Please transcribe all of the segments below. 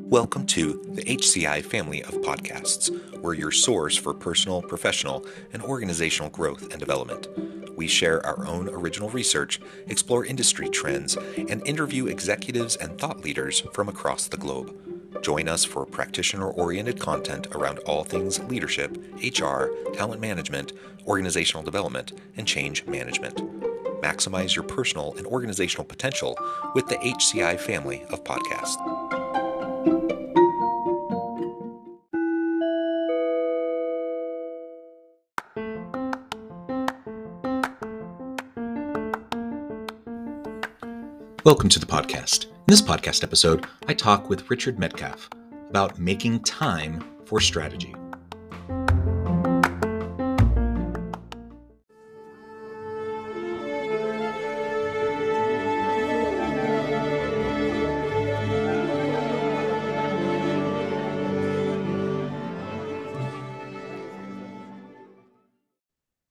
Welcome to the HCI family of podcasts. We're your source for personal, professional, and organizational growth and development. We share our own original research, explore industry trends, and interview executives and thought leaders from across the globe. Join us for practitioner-oriented content around all things leadership, HR, talent management, organizational development, and change management. Maximize your personal and organizational potential with the HCI family of podcasts. Welcome to the podcast. In this podcast episode, I talk with Richard Medcalf about making time for strategy.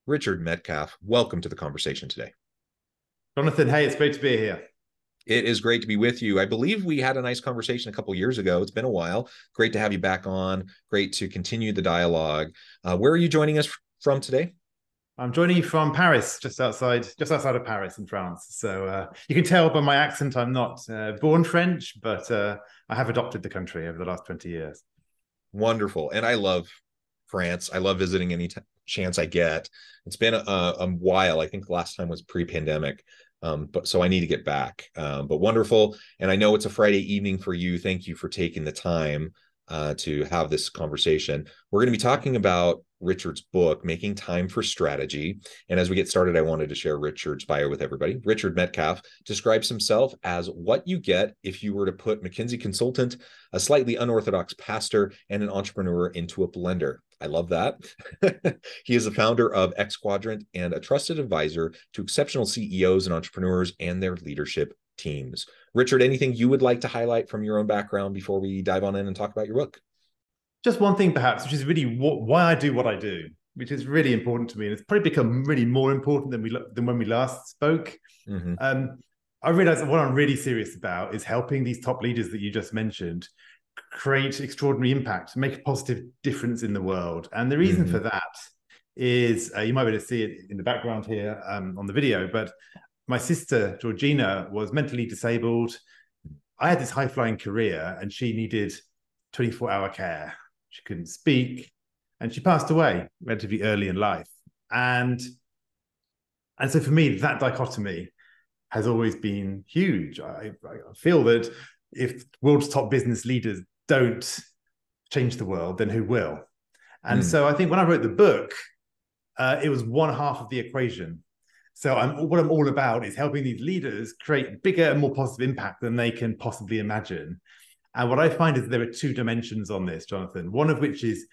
Richard Medcalf, welcome to the conversation today. Jonathan, hey, it's great to be here. It is great to be with you. I believe we had a nice conversation a couple of years ago. It's been a while. Great to have you back on. Great to continue the dialogue. Where are you joining us from today? I'm joining you from Paris, just outside of Paris in France. So you can tell by my accent, I'm not born French, but I have adopted the country over the last 20 years. Wonderful. And I love France. I love visiting any chance I get. It's been a while. I think the last time was pre-pandemic. But so I need to get back. But wonderful. And I know it's a Friday evening for you. Thank you for taking the time to have this conversation. We're going to be talking about Richard's book, Making Time for Strategy. And as we get started, I wanted to share Richard's bio with everybody. Richard Medcalf describes himself as what you get if you were to put McKinsey consultant, a slightly unorthodox pastor, and an entrepreneur into a blender. I love that. He is the founder of X Quadrant and a trusted advisor to exceptional CEOs and entrepreneurs and their leadership teams. Richard, anything you would like to highlight from your own background before we dive on in and talk about your book? Just one thing, perhaps, which is really why I do what I do, which is really important to me. And it's probably become really more important than when we last spoke. Mm-hmm. I realize that what I'm really serious about is helping these top leaders that you just mentioned create extraordinary impact, make a positive difference in the world. And the reason for that is, you might be able to see it in the background here on the video, but my sister, Georgina, was mentally disabled. I had this high-flying career and she needed 24-hour care. She couldn't speak and she passed away relatively early in life. And so for me, that dichotomy has always been huge. I feel that if world's top business leaders don't change the world, then who will? And so I think when I wrote the book, it was one half of the equation. So what I'm all about is helping these leaders create bigger and more positive impact than they can possibly imagine. And what I find is there are two dimensions on this, Jonathan, one of which is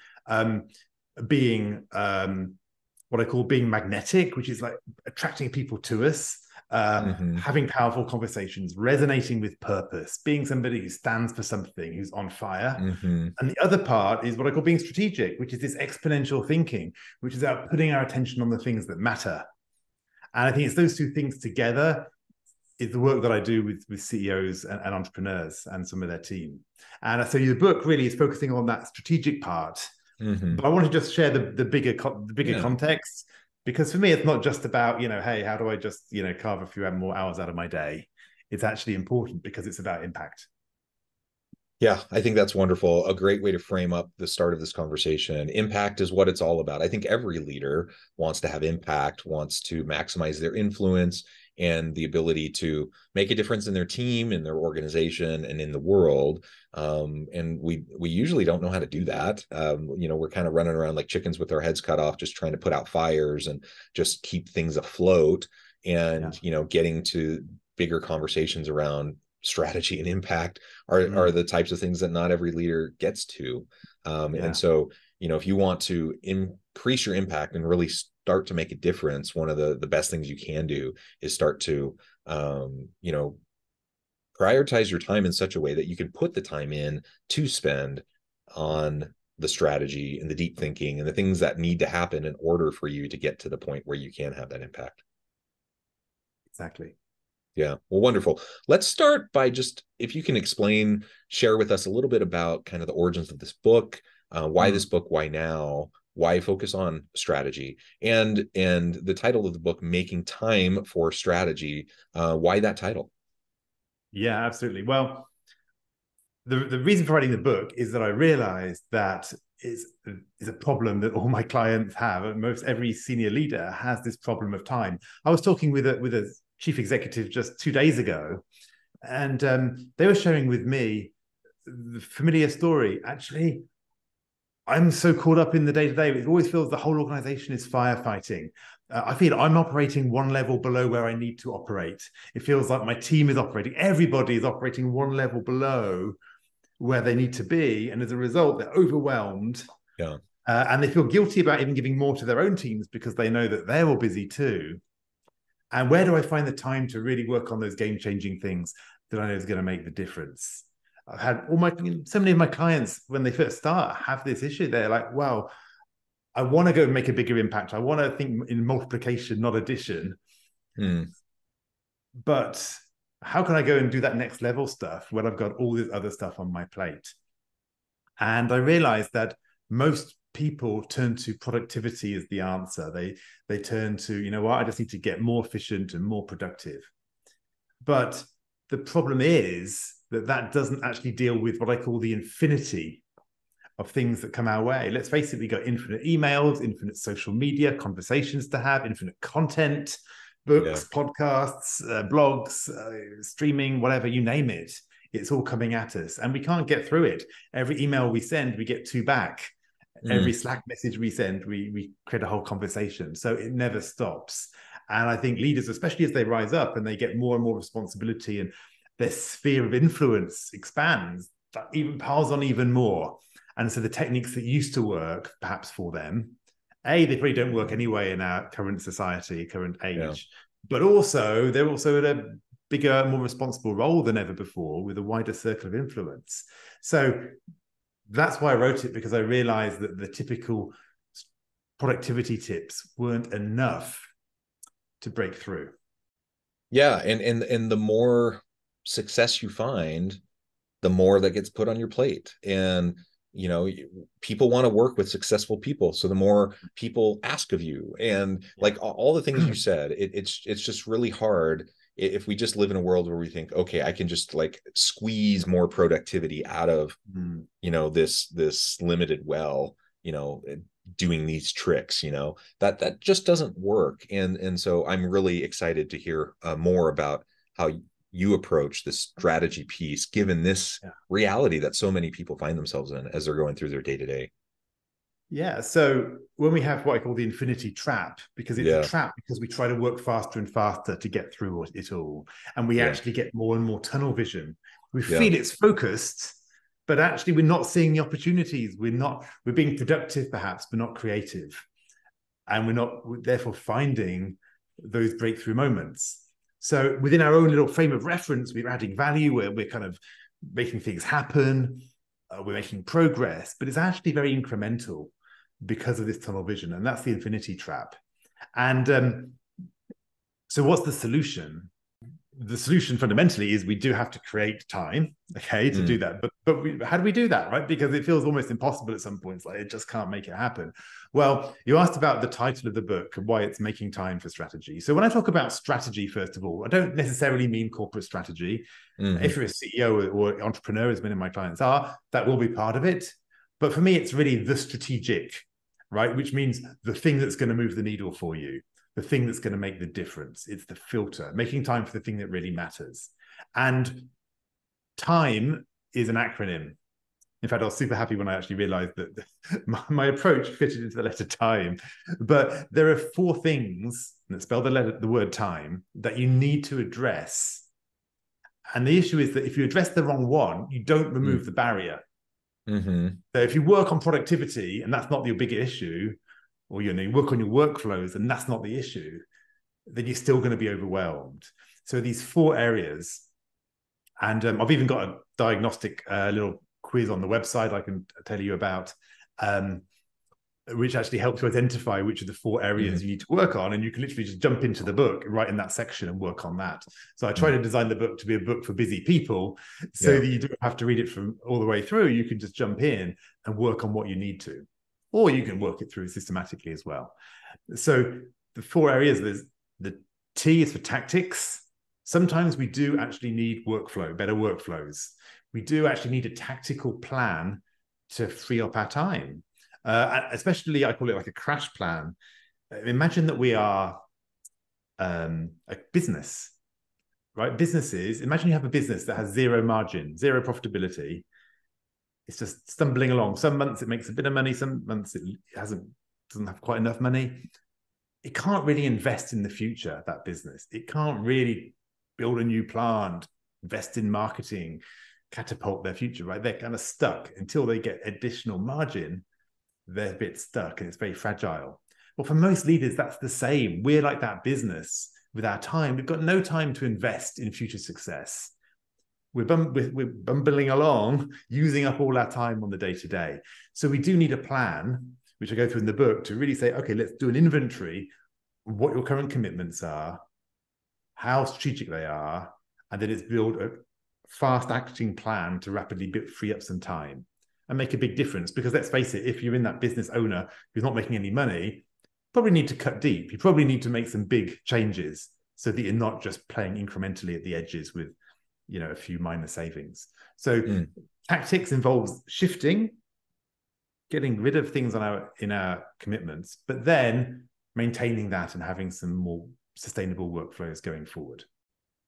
being what I call being magnetic, which is like attracting people to us, having powerful conversations, resonating with purpose, being somebody who stands for something, who's on fire. And the other part is what I call being strategic, which is this exponential thinking, which is about putting our attention on the things that matter. And I think it's those two things together is the work that I do with CEOs and entrepreneurs and some of their team. And so the book really is focusing on that strategic part. But I want to just share the bigger context, because for me, it's not just about, hey, how do I just, carve a few more hours out of my day? It's actually important because it's about impact. Yeah, I think that's wonderful. A great way to frame up the start of this conversation. Impact is what it's all about. I think every leader wants to have impact, wants to maximize their influence and the ability to make a difference in their team, in their organization, and in the world. And we usually don't know how to do that. We're kind of running around like chickens with our heads cut off, just trying to put out fires and just keep things afloat. And, getting to bigger conversations around strategy and impact are the types of things that not every leader gets to. And so, if you want to increase your impact and really start to make a difference, one of the best things you can do is start to, prioritize your time in such a way that you can put the time in to spend on the strategy and the deep thinking and the things that need to happen in order for you to get to the point where you can have that impact. Exactly. Yeah. Well, wonderful. Let's start by just, if you can share with us a little bit about kind of the origins of this book, why this book, why now, why focus on strategy, and the title of the book, Making Time for Strategy. Why that title? Yeah, absolutely. Well, the reason for writing the book is that I realized that is a problem that all my clients have. And most every senior leader has this problem of time. I was talking with a chief executive just 2 days ago, and they were sharing with me the familiar story. Actually, I'm so caught up in the day-to-day. It always feels the whole organization is firefighting. I feel I'm operating one level below where I need to operate. It feels like my team is operating. Everybody is operating one level below where they need to be. And as a result, they're overwhelmed. Yeah. And they feel guilty about even giving more to their own teams because they know that they're all busy too. And where do I find the time to really work on those game-changing things that I know is going to make the difference? I've had so many of my clients, when they first start, have this issue. They're like, well, I want to go and make a bigger impact. I want to think in multiplication, not addition. But how can I go and do that next level stuff when I've got all this other stuff on my plate? And I realized that most people turn to productivity as the answer. They turn to, you know what, I just need to get more efficient and more productive. But the problem is that doesn't actually deal with what I call the infinity of things that come our way. Let's face it, we got infinite emails, infinite social media, conversations to have, infinite content, books, podcasts, blogs, streaming, whatever, you name it. It's all coming at us and we can't get through it. Every email we send, we get 2 back. Every Slack message we send, we create a whole conversation. So it never stops. And I think leaders, especially as they rise up and they get more and more responsibility and their sphere of influence expands, that even piles on even more. And so the techniques that used to work, perhaps for them, they probably don't work anyway in our current society, current age. But also, they're also at a bigger, more responsible role than ever before with a wider circle of influence. So that's why I wrote it, because I realized that the typical productivity tips weren't enough to break through. Yeah, and the more success you find, the more that gets put on your plate. And you know, people want to work with successful people, so the more people ask of you, and like all the things you said, it's just really hard if we just live in a world where we think, okay, I can just like squeeze more productivity out of you know, this limited well, you know, doing these tricks, you know, that just doesn't work. And so I'm really excited to hear more about how you approach the strategy piece, given this reality that so many people find themselves in as they're going through their day-to-day. Yeah. So when we have what I call the infinity trap, because it's a trap because we try to work faster and faster to get through it all. And we actually get more and more tunnel vision. We feel it's focused, but actually we're not seeing the opportunities. We're being productive perhaps, but not creative. And we're therefore finding those breakthrough moments. So within our own little frame of reference, we're adding value, we're kind of making things happen, we're making progress, but it's actually very incremental because of this tunnel vision. And that's the infinity trap. And so what's the solution? The solution fundamentally is we do have to create time, to do that. But how do we do that, right? Because it feels almost impossible at some points, like it just can't make it happen. Well, you asked about the title of the book and why it's Making Time for Strategy. So when I talk about strategy, first of all, I don't necessarily mean corporate strategy. If you're a CEO or entrepreneur, as many of my clients are, that will be part of it. But for me, it's really the strategic, right? Which means the thing that's going to move the needle for you. The thing that's going to make the difference. It's the filter, making time for the thing that really matters. And time is an acronym. In fact, I was super happy when I actually realized that my approach fitted into the letter time. But there are 4 things that spell the word time that you need to address. And the issue is that if you address the wrong one, you don't remove the barrier. So if you work on productivity and that's not your big issue, or you work on your workflows and that's not the issue, then you're still going to be overwhelmed. So these 4 areas, and I've even got a diagnostic little quiz on the website I can tell you about. which actually helps you identify which of the 4 areas you need to work on. And you can literally just jump into the book right in that section and work on that. So I try to design the book to be a book for busy people so that you don't have to read it from all the way through. You can just jump in and work on what you need to, or you can work it through systematically as well. So the 4 areas, there's the T is for tactics. Sometimes we do actually need workflow, better workflows. We do actually need a tactical plan to free up our time. Especially, I call it like a crash plan. Imagine that we are a business, right? Businesses, imagine you have a business that has 0 margin, 0 profitability. It's just stumbling along. Some months it makes a bit of money, some months it doesn't have quite enough money. It can't really invest in the future, that business. It can't really build a new plant, invest in marketing, catapult their future, right? They're kind of stuck until they get additional margin. They're a bit stuck and it's very fragile. Well, for most leaders, that's the same. We're like that business with our time. We've got no time to invest in future success. We're bumbling along, using up all our time on the day-to-day. So we do need a plan, which I go through in the book, to really say, okay, let's do an inventory of what your current commitments are, how strategic they are, and then it's build a fast-acting plan to rapidly free up some time and make a big difference. Because let's face it, if you're in that business owner who's not making any money, you probably need to cut deep. You probably need to make some big changes so that you're not just playing incrementally at the edges with, a few minor savings. So tactics involves shifting, getting rid of things in our commitments, but then maintaining that and having some more sustainable workflows going forward.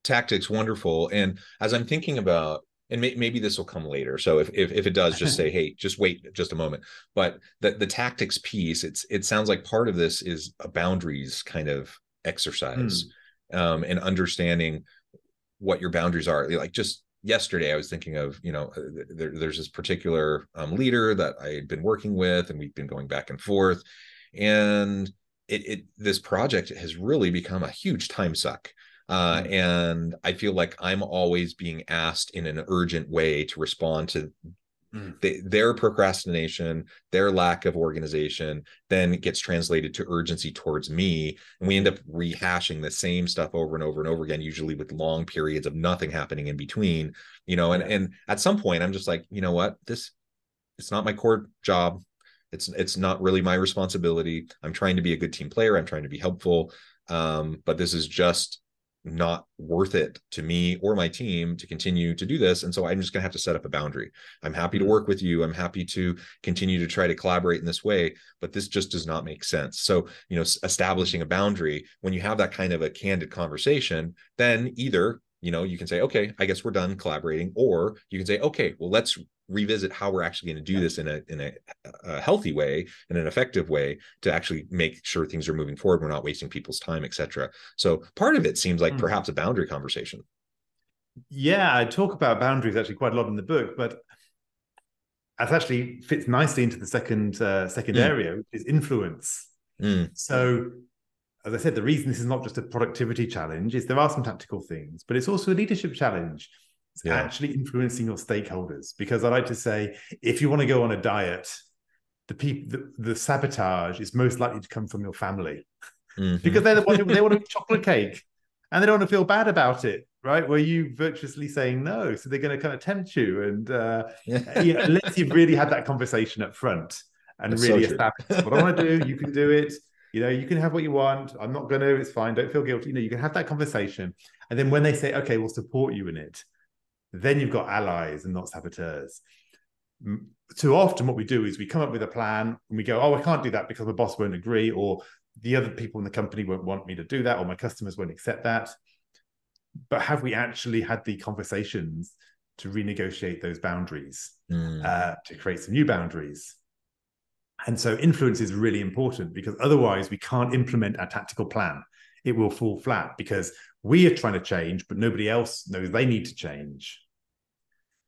Tactics, wonderful. And as I'm thinking about, and maybe this will come later, so if it does, just say, hey, just wait just a moment. But the tactics piece, it sounds like part of this is a boundaries kind of exercise, and understanding what your boundaries are. Like just yesterday, I was thinking of, there's this particular leader that I had been working with, and we've been going back and forth, and this project has really become a huge time suck. And I feel like I'm always being asked in an urgent way to respond to their procrastination, their lack of organization, then it gets translated to urgency towards me. And we end up rehashing the same stuff over and over and over again, usually with long periods of nothing happening in between, and at some point I'm just like, you know what, it's not my core job. It's not really my responsibility. I'm trying to be a good team player. I'm trying to be helpful. But this is just not worth it to me or my team to continue to do this. And so I'm just going to have to set up a boundary. I'm happy to work with you. I'm happy to continue to try to collaborate in this way, but this just does not make sense. So, establishing a boundary, when you have that kind of a candid conversation, then either, you can say, okay, I guess we're done collaborating, or you can say, okay, well, let's revisit how we're actually going to do this in a healthy way, in an effective way, to actually make sure things are moving forward. We're not wasting people's time, etc. So part of it seems like perhaps a boundary conversation. Yeah, I talk about boundaries actually quite a lot in the book, but that actually fits nicely into the second area, which is influence. So, as I said, the reason this is not just a productivity challenge is there are some tactical things, but it's also a leadership challenge. It's actually influencing your stakeholders, because I like to say, if you want to go on a diet, the sabotage is most likely to come from your family, because they're the one they want a chocolate cake and they don't want to feel bad about it, right? Where you virtuously saying no, so they're going to kind of tempt you, and unless you've really had that conversation up front and that's really established what I want to do, you can do it. You can have what you want. I'm not going to. It's fine. Don't feel guilty. You can have that conversation, and then when they say, "Okay, we'll support you in it," then you've got allies and not saboteurs. Too often what we do is we come up with a plan and we go, oh, I can't do that because my boss won't agree, or the other people in the company won't want me to do that, or my customers won't accept that. But have we actually had the conversations to renegotiate those boundaries, to create some new boundaries? And so influence is really important, because otherwise we can't implement our tactical plan. It will fall flat because we are trying to change, but nobody else knows they need to change.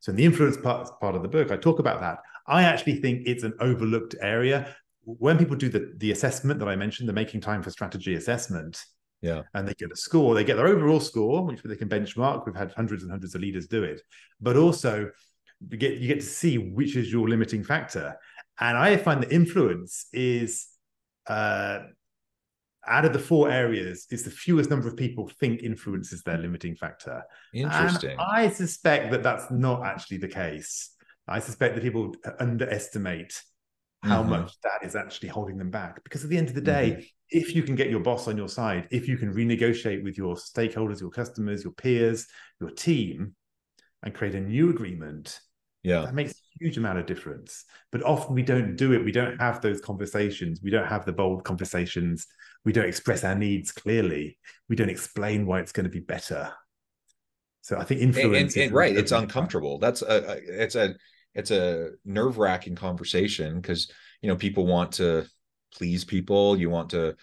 So in the influence part of the book, I talk about that. I actually think it's an overlooked area. When people do the assessment that I mentioned, the Making Time for Strategy assessment, and they get a score, they get their overall score, which they can benchmark. We've had hundreds and hundreds of leaders do it. But also, you get to see which is your limiting factor. And I find that influence is, out of the 4 areas, it's the fewest number of people think influence is their limiting factor. Interesting. And I suspect that that's not actually the case. I suspect that people underestimate how much that is actually holding them back. Because at the end of the day, if you can get your boss on your side, if you can renegotiate with your stakeholders, your customers, your peers, your team, and create a new agreement, that makes a huge amount of difference. But often we don't do it. We don't have those conversations. We don't have the bold conversations. We don't express our needs clearly. We don't explain why it's going to be better. So I think influence is right. It's uncomfortable. That's it's a nerve-wracking conversation because, you know, people want to please people. You want to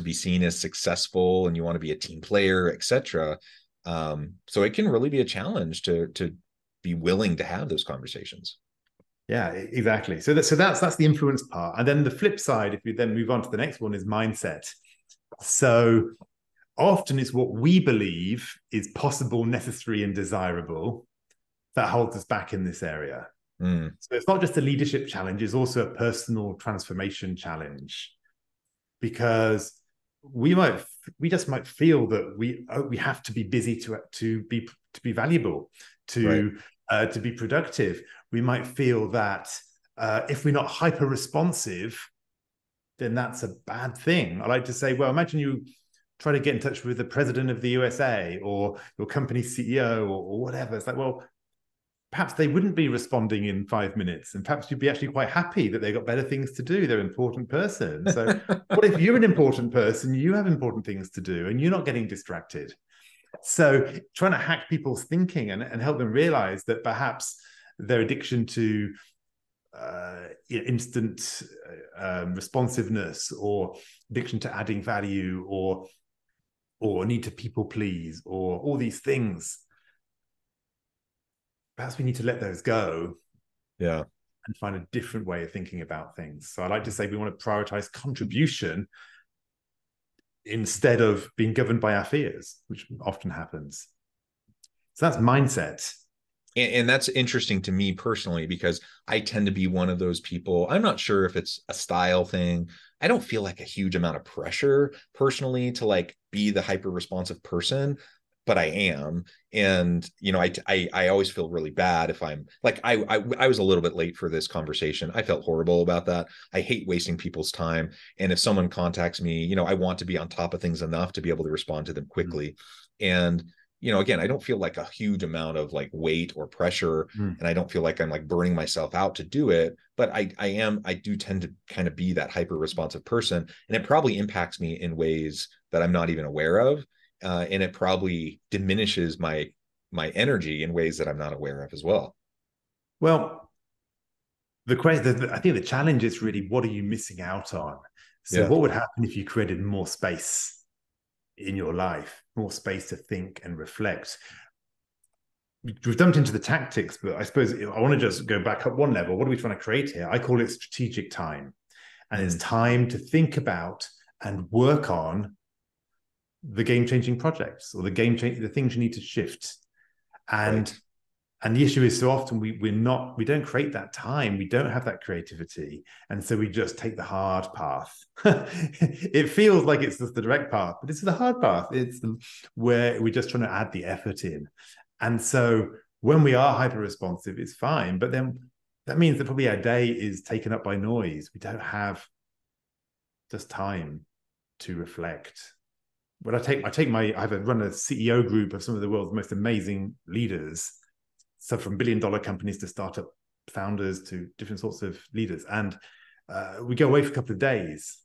be seen as successful, and you want to be a team player, etc. So it can really be a challenge to be willing to have those conversations. Yeah, exactly. So that's the influence part. And then the flip side, if we then move on to the next one, is mindset. So often it's what we believe is possible, necessary, and desirable that holds us back in this area. So it's not just a leadership challenge, it's also a personal transformation challenge, because we just might feel that we have to be busy to be valuable, to be productive. We might feel that if we're not hyper responsive, then that's a bad thing. I like to say, well, imagine you try to get in touch with the president of the USA or your company's CEO or whatever. It's like, well, perhaps they wouldn't be responding in 5 minutes, and perhaps you'd be actually quite happy that they've got better things to do. They're an important person. So what if you're an important person, you have important things to do, and you're not getting distracted? So trying to hack people's thinking and help them realize that perhaps their addiction to instant responsiveness, or addiction to adding value, or need to people please, or all these things, perhaps we need to let those go. Yeah. And find a different way of thinking about things. So I like to say we want to prioritize contribution instead of being governed by our fears, which often happens. So that's mindset. And that's interesting to me personally, because I tend to be one of those people. I'm not sure if it's a style thing. I don't feel like a huge amount of pressure personally to like be the hyper responsive person, but I am. And, you know, I always feel really bad if I'm like, I was a little bit late for this conversation. I felt horrible about that. I hate wasting people's time. And if someone contacts me, you know, I want to be on top of things enough to be able to respond to them quickly. And, you know, again, I don't feel like a huge amount of like weight or pressure, and I don't feel like I'm like burning myself out to do it, but I do tend to kind of be that hyper responsive person, and it probably impacts me in ways that I'm not even aware of. And it probably diminishes my energy in ways that I'm not aware of as well. Well, I think the challenge is really, what are you missing out on? So what would happen if you created more space in your life, more space to think and reflect? We've dumped into the tactics, but I suppose I want to just go back up one level. What are we trying to create here? I call it strategic time. And it's time to think about and work on the game-changing projects, or the things you need to shift. And the issue is, so often we don't create that time. We don't have that creativity. And so we just take the hard path. It feels like it's just the direct path, but it's the hard path. It's where we're just trying to add the effort in. And so when we are hyper responsive, it's fine. But then that means that probably our day is taken up by noise. We don't have just time to reflect. When I run a CEO group of some of the world's most amazing leaders. So from billion-dollar companies to startup founders to different sorts of leaders. And we go away for a couple of days.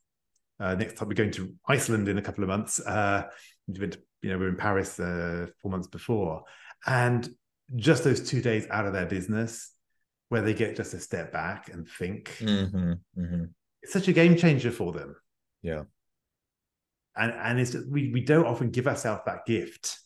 Next time we're going to Iceland in a couple of months. We're in Paris 4 months before. And just those 2 days out of their business, where they get just a step back and think. It's such a game changer for them. Yeah. And it's we don't often give ourselves that gift.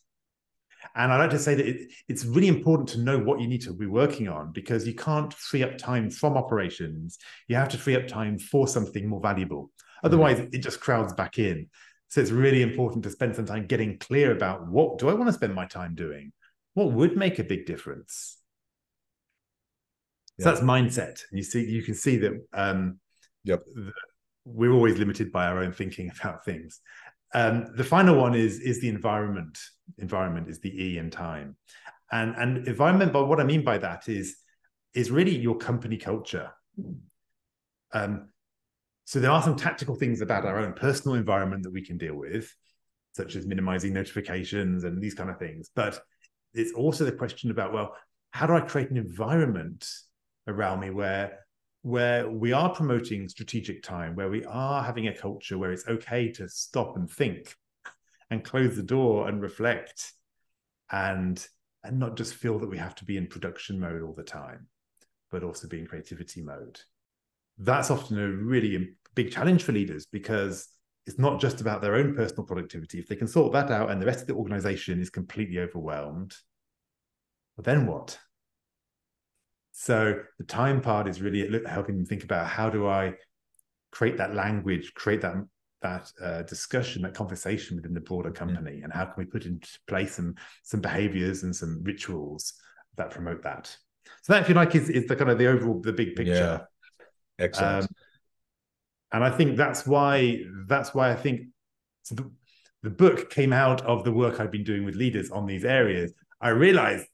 And I like to say that it's really important to know what you need to be working on, because you can't free up time from operations. You have to free up time for something more valuable. Otherwise, it just crowds back in. So it's really important to spend some time getting clear about, what do I want to spend my time doing? What would make a big difference? So that's mindset. You can see that Yep. we're always limited by our own thinking about things. The final one is the environment. Environment is the E in time. And environment, but what I mean by that is really your company culture. So there are some tactical things about our own personal environment that we can deal with, such as minimizing notifications and these kind of things. But it's also the question about, well, how do I create an environment around me where we are promoting strategic time, where we are having a culture where it's okay to stop and think and close the door and reflect and not just feel that we have to be in production mode all the time, but also be in creativity mode. That's often a really big challenge for leaders, because it's not just about their own personal productivity. If they can sort that out and the rest of the organization is completely overwhelmed, well, then what? So the time part is really helping them think about, how do I create that language, create that discussion, that conversation within the broader company, and how can we put into place some behaviors and some rituals that promote that? So that, if you like, is the kind of the big picture. Yeah. Excellent. And I think that's why I think the book came out of the work I've been doing with leaders on these areas. I realized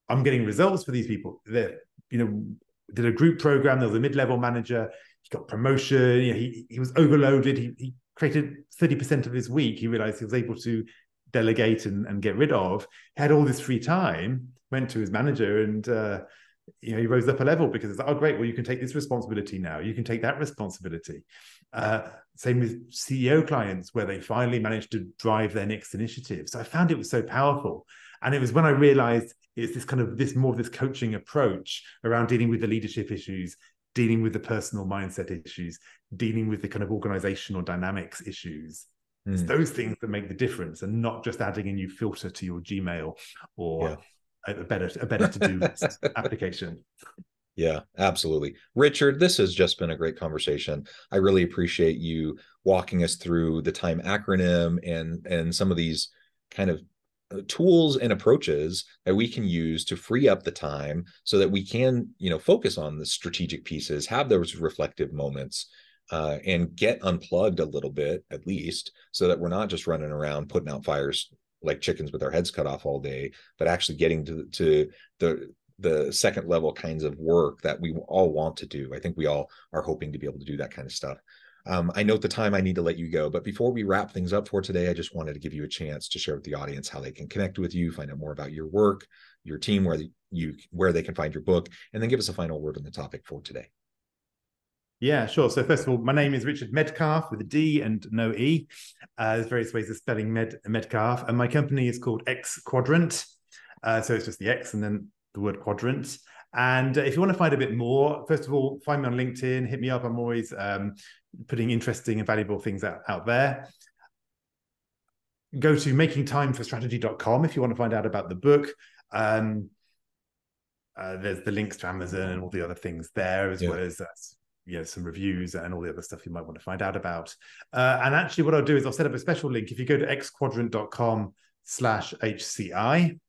I'm getting results for these people. That, did a group program. There was a mid-level manager. He got promotion. He was overloaded. He created 30% of his week. He realized he was able to delegate and get rid of. He had all this free time. Went to his manager and he rose up a level, because it's like, oh, great, well, you can take this responsibility now. You can take that responsibility. Same with CEO clients, where they finally managed to drive their next initiative. So I found it was so powerful. And it was when I realized it's this more of this coaching approach around dealing with the leadership issues, dealing with the personal mindset issues, dealing with the kind of organizational dynamics issues. It's those things that make the difference, and not just adding a new filter to your Gmail or a better to-do list application. Yeah, absolutely. Richard, this has just been a great conversation. I really appreciate you walking us through the time acronym and some of these kind of tools and approaches that we can use to free up the time so that we can, focus on the strategic pieces, have those reflective moments, and get unplugged a little bit, at least, so that we're not just running around putting out fires like chickens with our heads cut off all day, but actually getting to the second level kinds of work that we all want to do. I think we all are hoping to be able to do that kind of stuff. I note the time, I need to let you go, but before we wrap things up for today, I just wanted to give you a chance to share with the audience how they can connect with you, find out more about your work, your team, where they can find your book, and then give us a final word on the topic for today. Yeah, sure. So first of all, my name is Richard Medcalf with a D and no E. There's various ways of spelling Medcalf, and my company is called X Quadrant. So it's just the X and then the word quadrant. And if you want to find a bit more, first of all, find me on LinkedIn, hit me up. I'm always putting interesting and valuable things out there. Go to makingtimeforstrategy.com if you want to find out about the book. There's the links to Amazon and all the other things there, as well as some reviews and all the other stuff you might want to find out about. And actually what I'll do is I'll set up a special link. If you go to xquadrant.com/HCI,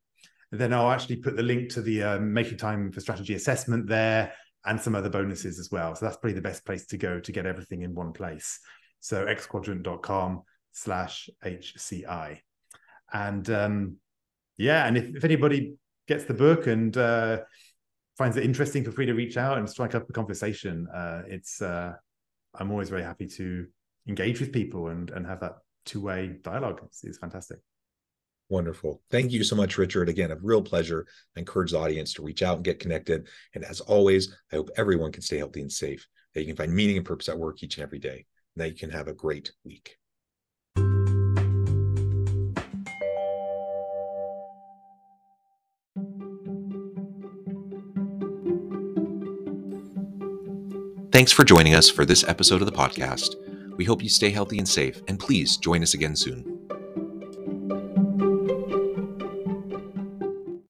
then I'll actually put the link to the Making Time for Strategy assessment there, and some other bonuses as well. So that's probably the best place to go to get everything in one place. So xquadrant.com/HCI. And and if anybody gets the book and finds it interesting, feel free to reach out and strike up a conversation. I'm always very happy to engage with people and have that two-way dialogue. It's fantastic. Wonderful. Thank you so much, Richard. Again, a real pleasure. I encourage the audience to reach out and get connected. And as always, I hope everyone can stay healthy and safe, that you can find meaning and purpose at work each and every day, and that you can have a great week. Thanks for joining us for this episode of the podcast. We hope you stay healthy and safe, and please join us again soon.